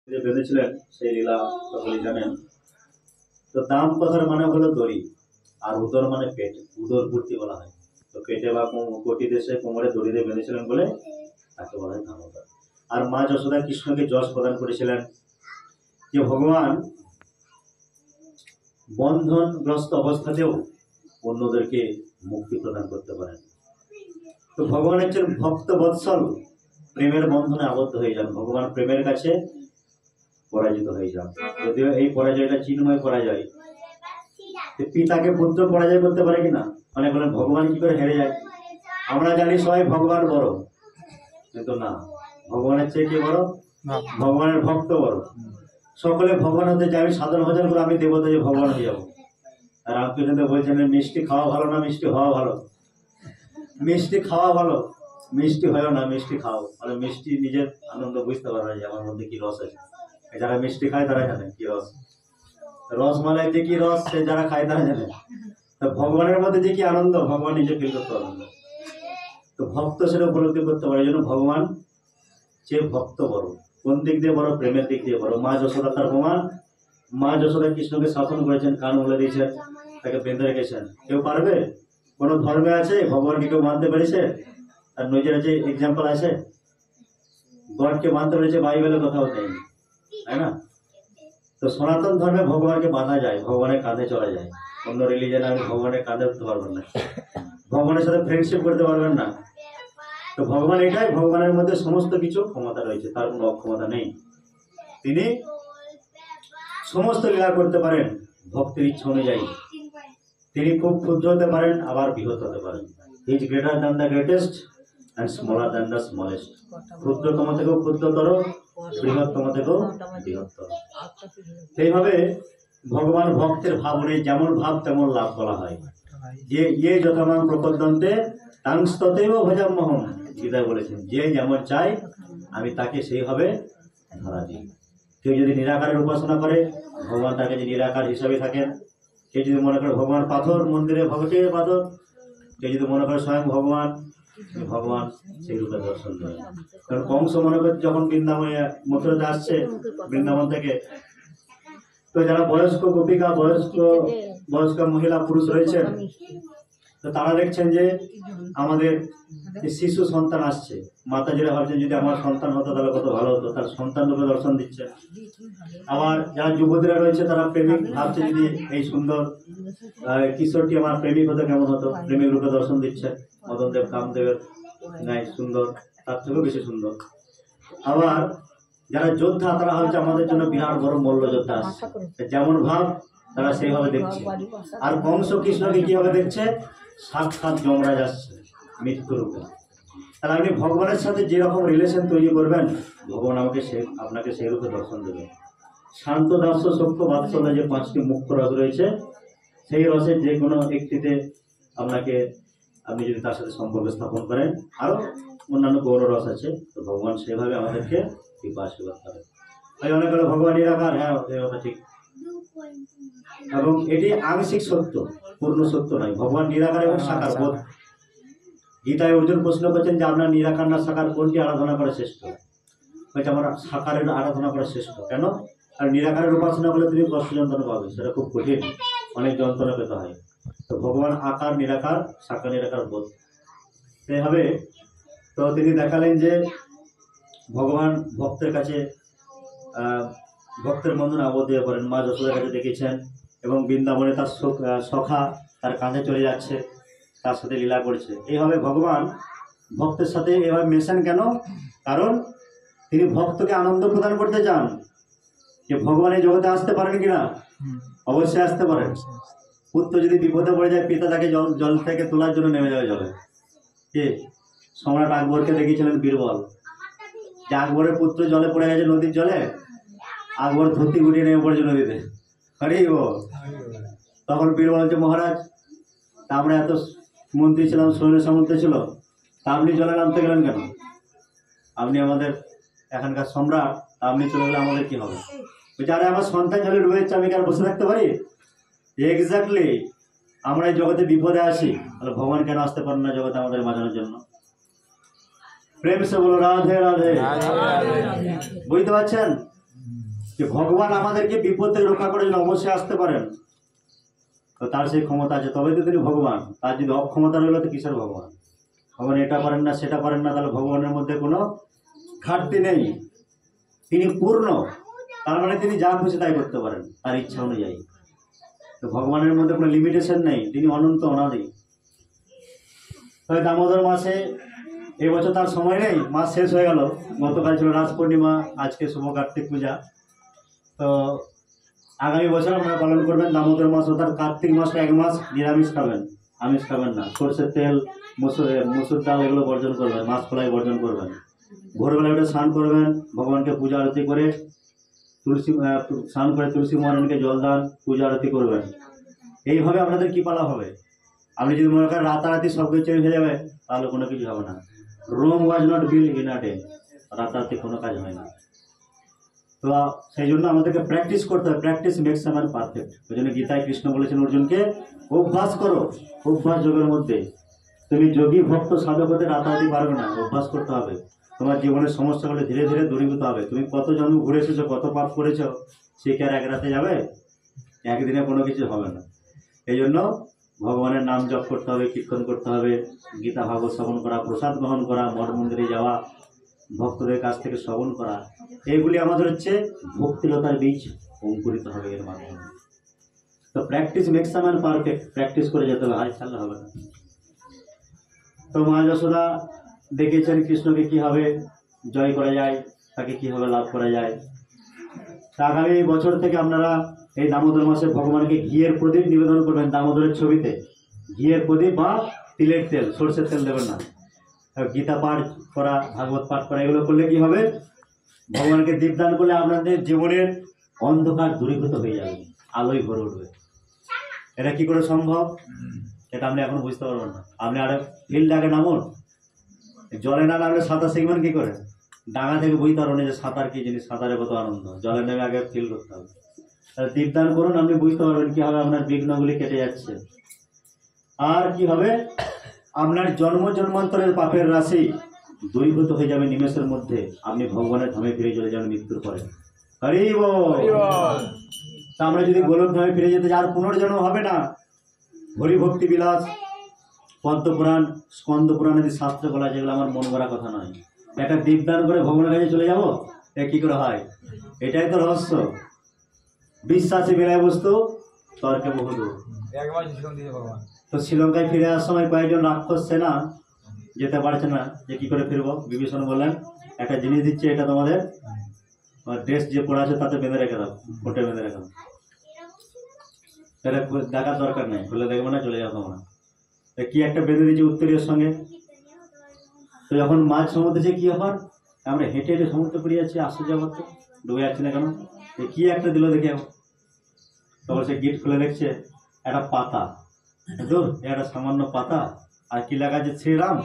যে বেঁধেছিলেন সেই লীলা সকলে জানেন। তো দাম কথার মানে হলো দড়ি, আর উদর মানে পেট, উদর পূর্তি বলা হয়। তো পেটে বা কোটি দেশে কোমরে দড়ি দিয়ে বেঁধেছিলেন বলে তাকে বলা হয় দামোদর। আর মা যশোদা কৃষ্ণকে যশ প্রদান করেছিলেন যে ভগবান বন্ধনগ্রস্ত অবস্থাতেও অন্যদেরকে মুক্তি প্রদান করতে পারেন। তো ভগবান হচ্ছেন ভক্ত বৎসল, প্রেমের বন্ধনে আবদ্ধ হয়ে যান, ভগবান প্রেমের কাছে পরাজিত হয়ে যান। যদিও এই পরাজয়টা চিন্ময় পরাজয়। পিতাকে পুত্র পরাজয় করতে পারে কিনা, মানে বলেন ভগবান কি করে হেরে যায়? আমরা জানি সবাই ভগবান বড়, কিন্তু না, ভগবানের চেয়ে কে বড়? ভগবানের ভক্ত বড়। সকলে ভগবান হতে চাই, আমি সাধন ভজন করে আমি দেবতা যে ভগবান হয়ে যাবো। আর রামকৃষ্ণ বলছেন মিষ্টি খাওয়া ভালো না মিষ্টি হওয়া ভালো? মিষ্টি খাওয়া ভালো, মিষ্টি হয় না, মিষ্টি খাও। মানে মিষ্টি নিজের আনন্দ বুঝতে পারবে যে আমার মধ্যে কি রস আছে। যারা মিষ্টি খায় তারা জানে কি রস, রসমালাই যে কি রস সে যারা খায় তারা জানে। তো ভগবানের মধ্যে যে কি আনন্দ ভগবান নিজে ফিল করতে পারবেন না। তো ভক্ত সেটা উপলব্ধি করতে পারে। এই জন্য ভগবান যে ভক্ত বড়, কোন দিক দিয়ে বড়? প্রেমের দিক দিয়ে বড়। মা যশোদা তার প্রমাণ। মা যশোদা কৃষ্ণকে শাসন করেছেন, কান বলে দিয়েছেন, তাকে বেঁধে রেখেছেন। কেউ পারবে? কোন ধর্মে আছে ভগবানকে কেউ মানতে পেরেছে? আর নিজের যে এক্সাম্পল আছে, গডকে মানতে পেরেছে বাইবেলে কোথাও নেই, তাই না? তো সনাতন ধর্মে ভগবানকে বাঁধা যায়, ভগবানের কাঁধে চলা যায়। অন্য রিলিজনে আমি ভগবানের কাঁধে উঠতে পারবেন না, ভগবানের সাথে ফ্রেন্ডশিপ করতে পারবেন না। তো ভগবান এটাই, ভগবানের মধ্যে সমস্ত কিছু ক্ষমতা রয়েছে, তার কোনো অক্ষমতা নেই। তিনি সমস্ত লীলা করতে পারেন ভক্তের ইচ্ছা অনুযায়ী। তিনি খুব ক্ষুদ্র হতে পারেন, আবার বৃহৎ হতে পারেন। He is greater than the greatest and smaller than the smallest. ক্ষুদ্রতম থেকেও ক্ষুদ্রতর, বৃহত্তম থেকেও বৃহত্তর। এইভাবে ভগবান ভক্তের ভাব নেই, যেমন ভাব তেমন লাভ বলা হয়। যে ইয়ে যথামাং প্রপদ্যন্তে তাংস্ততেব ভজাম্যহম, গীতায় বলেছেন যে যেমন চাই আমি তাকে সেইভাবে ধরা দিই। কেউ যদি নিরাকারের উপাসনা করে ভগবান তাকে যে নিরাকার হিসাবে থাকেন। কেউ যদি মনে করে ভগবান পাথর, মন্দিরে ভগবানের পাথর, কেউ যদি মনে করে স্বয়ং ভগবান, ভগবান সেই রূপে দর্শন দেয়। কারণ কংস মনে করছে যখন বৃন্দাবনে মথুরাতে আসছে বৃন্দাবন থেকে, তো যারা বয়স্ক গোপিকা, বয়স্ক মহিলা পুরুষ রয়েছেন, তো তারা দেখছেন যে আমাদের শিশু সন্তান আসছে। মাতাজিরা ভাবছেন যদি আমার সন্তান হতো তাহলে কত ভালো হতো, তার সন্তান রূপে দর্শন দিচ্ছে। আবার যারা যুবতীরা রয়েছে তারা প্রেমিক ভাবছে যদি এই সুন্দর কিশোরটি আমার প্রেমিক হতো কেমন হতো, প্রেমিক রূপে দর্শন দিচ্ছে। মদনদেব কামদেবের নাই সুন্দর, তার থেকেও বেশি সুন্দর। আবার যারা যোদ্ধা তারা হচ্ছে আমাদের জন্য বিরাট বড় মল্ল যোদ্ধা আসছে, যেমন ভাব তারা সেইভাবে দেখছে। আর কংস কৃষ্ণকে কিভাবে দেখছে? সাক্ষাৎ যমরাজ আসছে মৃত্যু রূপে। তাহলে আপনি ভগবানের সাথে যেরকম রিলেশন তৈরি করবেন ভগবান আপনাকে সেই রূপে দর্শন দেবে। শান্ত, দাস্য, সখ্য, বাৎসল্য যে 5টি মুখ্য রস রয়েছে, সেই রসের যে কোনো একটিতে আপনি যদি তার সাথে সম্পর্ক স্থাপন করেন, আরো অন্যান্য গৌর রস আছে, তো ভগবান সেভাবে আমাদেরকে কৃপা আশীর্বাদ করেন। অনেক হলো ভগবান নিরাকার, হ্যাঁ কথা ঠিক, এবং এটি আংশিক সত্য, পূর্ণ সত্য নয়। ভগবান নিরাকার এবং সাকার বোধ। গীতায় অর্জুন প্রশ্ন করছেন যে আপনার নিরাকার না সাকার কোনটি আরাধনা করে শ্রেষ্ঠ? বলছে আমরা সাকারের আরাধনা করে শ্রেষ্ঠ। কেন? আর নিরাকারের উপাসনা করলে তুমি কষ্ট যন্ত্রণা পাবে, সেটা খুব কঠিন, অনেক যন্ত্রণা পেতে হয়। তো ভগবান আকার নিরাকার, সাকার নিরাকার বোধ এইভাবে। তো তিনি দেখালেন যে ভগবান ভক্তের কাছে ভক্তের বন্ধনে আবদ্ধ হয়ে পড়েন। মা যশোদার কাছে দেখেছেন, এবং বৃন্দাবনে তার সখা তার কাঁধে চলে যাচ্ছে, তার সাথে লীলা করছে। এইভাবে ভগবান ভক্তের সাথে এভাবে মেশেন কেন? কারণ তিনি ভক্তকে আনন্দ প্রদান করতে চান। যে ভগবান এই জগতে আসতে পারেন কিনা? অবশ্যই আসতে পারেন। পুত্র যদি বিপদে পড়ে যায়, পিতা তাকে জল থেকে তোলার জন্য নেমে যাবে জলে। কি সম্রাট আকবরকে দেখিয়েছিলেন বীরবল, যে আকবরের পুত্র জলে পড়ে গেছে, নদীর জলে, আকবর ধুতি গুটিয়ে নেমে পড়েছে নদীতে। তখন বীরবল হচ্ছে মহারাজ, তা আমরা এত মন্ত্রী ছিলাম, সৈন্য সামন্ত ছিল, তা আপনি জলে নামতে গেলেন কেন? আপনি আমাদের এখানকার সম্রাট, তা আপনি চলে গেলে আমাদের কি হবে? বলছে আরে আমার সন্তান জলে ডুবে যাচ্ছে, আমি কি আর বসে থাকতে পারি? এক্স্যাক্টলি, আমরা এই জগতে বিপদে আসি, তাহলে ভগবান কেন আসতে পারেন না জগতে আমাদের বাঁচানোর জন্য? প্রেম সে বলো রাধে রাধে। বুঝতে পারছেন? যে ভগবান আমাদেরকে বিপদ থেকে রক্ষা করার জন্য অবশ্যই আসতে পারেন, তো তার সেই ক্ষমতা আছে, তবে তো তিনি ভগবান। তার যদি অক্ষমতা রইল তো কিসের ভগবান? ভগবান এটা পারেন না সেটা পারেন না, তাহলে ভগবানের মধ্যে কোনো ঘাটতি নেই, তিনি পূর্ণ। তার মানে তিনি যা খুশি তাই করতে পারেন তার ইচ্ছা অনুযায়ী। তো ভগবানের মধ্যে কোনো লিমিটেশন নেই, তিনি অনন্ত অনাদি। তবে দামোদর মাসে এবছর তার সময় নেই, মাস শেষ হয়ে গেল, গতকাল ছিল রাজ পূর্ণিমা, আজকে শুভ কার্তিক পূজা। তো আগামী বছর আপনারা পালন করবেন দামোদর মাস, অর্থাৎ কার্তিক মাসে 1 মাস নিরামিষ খাবেন, আমিষ খাবেন না। সরষের তেল, মসুর ডাল এগুলো বর্জন করবেন, মাছ ফলাই বর্জন করবেন। ভোরবেলা উঠে স্নান করবেন, ভগবানকে পূজা আরতি করে স্নান করে তুলসী মহারানীকে জল দান, পূজা আরতি করবেন। এইভাবে আপনাদের কি পালা হবে। আপনি যদি মনে করেন রাতারাতি সব কিছু চেঞ্জ হয়ে যাবে, তাহলে কোনো কিছু হবে না। Rome was not build in a day, রাতারাতি কোনো কাজ হয় না। তো সেই জন্য আমাদেরকে প্র্যাকটিস করতে হবে, practice makes a man perfect. ওই জন্য গীতায় কৃষ্ণ বলেছেন অর্জুনকে, অভ্যাস করো, অভ্যাস যোগের মধ্যে। তুমি যোগী ভক্ত সাধক হতে রাতারাতি পারবে না, অভ্যাস করতে হবে। তোমার জীবনের সমস্যাগুলো ধীরে ধীরে দূরীভূত হবে। তুমি কত জন্ম ঘুরে এসেছো, কত পাপ করেছো, সে কি আর এক রাতে যাবে? একদিনে কোনো কিছু হবে না। এই জন্য ভগবানের নাম জপ করতে হবে, কীর্তন করতে হবে, গীতা ভাগবত শ্রবণ করা, প্রসাদ গ্রহণ করা, মঠ মন্দিরে যাওয়া, ভক্তদের কাছ থেকে শ্রবণ করা, এইগুলি আমাদের হচ্ছে ভক্তিলতার বীজ অঙ্কুরিত হবে এর মাধ্যমে। তো practice makes a man perfect, practice করে যেতে হবে, হাই ছাড়লে হবে না। তো মা যশোদা দেখেছেন কৃষ্ণকে কিভাবে জয় করা যায়, তাকে কিভাবে লাভ করা যায়। আগামী বছর থেকে আপনারা এই দামোদর মাসে ভগবানকে ঘিয়ের প্রদীপ নিবেদন করবেন। দামোদরের ছবিতে ঘিয়ের প্রদীপ বা তিলের তেল, সরষের তেল দেবেন না। গীতা পাঠ করা, ভাগবত পাঠ করা, এগুলো করলে কি হবে, ভগবানকে দীপদান করলে আপনাদের জীবনের অন্ধকার দূরীভূত হয়ে যাবে, আলোয় ভরে উঠবে। এটা কি করে সম্ভব, এটা আপনি এখন বুঝতে পারবেন না। আপনি আরে ফিল্ড আগে নামুন, জলে না নামলে সাঁতার শিখবেন কি করে? ডাঙা থেকে বুঝতে পারবেন যে সাঁতার কি জিনিস, সাঁতারে কত আনন্দ। জলে নেমে আগে ফিল করতে হবে। তাহলে দীপদান করুন, আপনি বুঝতে পারবেন কি হবে, আপনার বিঘ্নগুলি কেটে যাচ্ছে। আর কি হবে, আপনার জন্ম জন্মান্তরের পাপের রাশি দূরীভূত হয়ে যাবে নিমেষের মধ্যে। আপনি ভগবানের ধামে ফিরে চলে যাবেন মৃত্যুর পরে। হরি বল। তা আমরা যদি গোলক ধামে ফিরে যেতে যাই, আর পুনর্জন্ম হবে না। হরিভক্তি বিলাস, পদ্মপুরাণ, স্কন্দ পুরাণ আদি শাস্ত্রে বলা, যেগুলো আমার মন করা কথা নয়। একটা দীপদান করে ভগবানের কাছে চলে যাবো, এ কি করে হয়? এটাই তো রহস্য। বিশ্বাসী বিনয় বস্তু, তর্কে বহুদূর। তো শ্রীলঙ্কায় ফিরে আসার সময় কয়েকজন রাক্ষস সেনা যেতে পারছে না, যে কি করে ফিরবো। বিভীষণ বললেন, একটা জিনিস দিচ্ছে, এটা তোমাদের ড্রেস যে পড়া আছে তাতে বেঁধে রেখে দাও, কোটে বেঁধে রেখে দাও। তাহলে দেখার দরকার নেই, খুলে দেখবো না, চলে যাবো আমরা। কি একটা বেঁধে দিচ্ছে উত্তরীয় সঙ্গে। তো যখন মাঝ সমুদ্রে কি ব্যাপার, আমরা হেঁটে হেঁটে সমুদ্রে পড়ে যাচ্ছি, আশ্চর্য ব্যাপার, ডুবে যাচ্ছি না কেন? কি একটা দিল দেখে, তখন সে গিট খুলে দেখছে একটা পাতা, একটা সামান্য পাতা, আর কি লেখা আছে, শ্রীরাম।